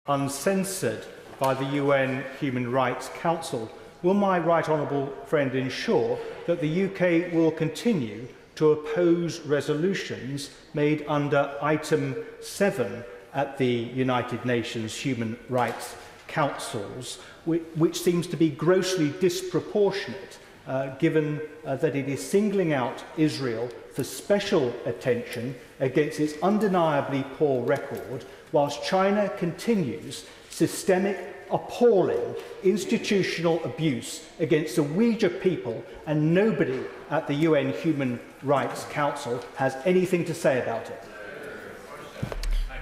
uncensored by the UN Human Rights Council, will my right honourable friend ensure that the UK will continue to oppose resolutions made under item 7 at the United Nations Human Rights Councils, which seems to be grossly disproportionate, given that it is singling out Israel for special attention against its undeniably poor record, whilst China continues systemic, appalling institutional abuse against the Uyghur people, and nobody at the UN Human Rights Council has anything to say about it.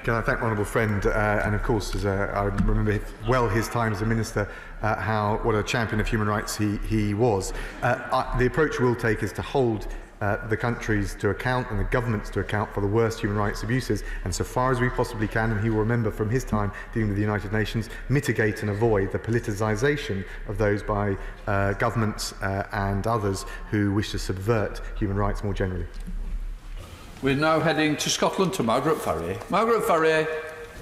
Can I thank my honourable friend, and of course, as I remember well his time as a minister, what a champion of human rights he was. The approach we'll take is to hold the countries to account and the governments to account for the worst human rights abuses, and so far as we possibly can, and he will remember from his time dealing with the United Nations, mitigate and avoid the politicisation of those by governments and others who wish to subvert human rights more generally. We're now heading to Scotland to Margaret Farrier. Margaret Farrier.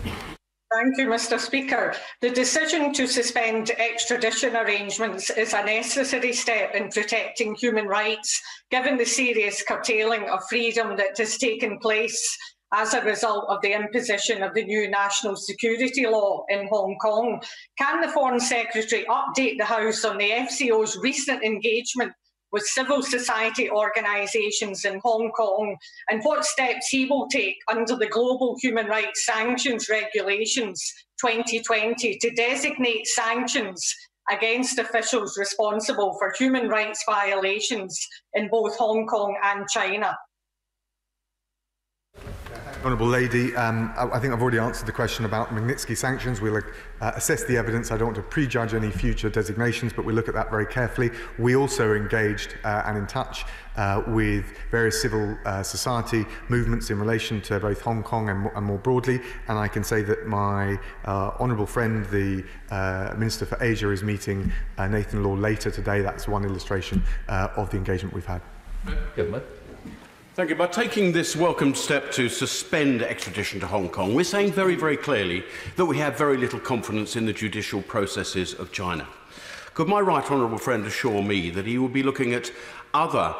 Thank you, Mr. Speaker. The decision to suspend extradition arrangements is a necessary step in protecting human rights, given the serious curtailing of freedom that has taken place as a result of the imposition of the new national security law in Hong Kong. Can the Foreign Secretary update the House on the FCO's recent engagement with civil society organisations in Hong Kong, and what steps he will take under the Global Human Rights Sanctions Regulations 2020 to designate sanctions against officials responsible for human rights violations in both Hong Kong and China? Honourable Lady, I think I've already answered the question about Magnitsky sanctions. We'll assess the evidence. I don't want to prejudge any future designations, but we'll look at that very carefully. We also are engaged and in touch with various civil society movements in relation to both Hong Kong and more broadly, and I can say that my honourable friend, the Minister for Asia, is meeting Nathan Law later today. That's one illustration of the engagement we've had. Thank you. By taking this welcome step to suspend extradition to Hong Kong, we're saying very, very clearly that we have very little confidence in the judicial processes of China. Could my right honourable friend assure me that he will be looking at other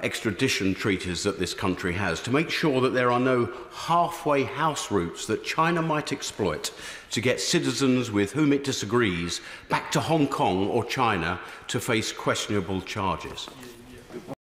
extradition treaties that this country has to make sure that there are no halfway house routes that China might exploit to get citizens with whom it disagrees back to Hong Kong or China to face questionable charges?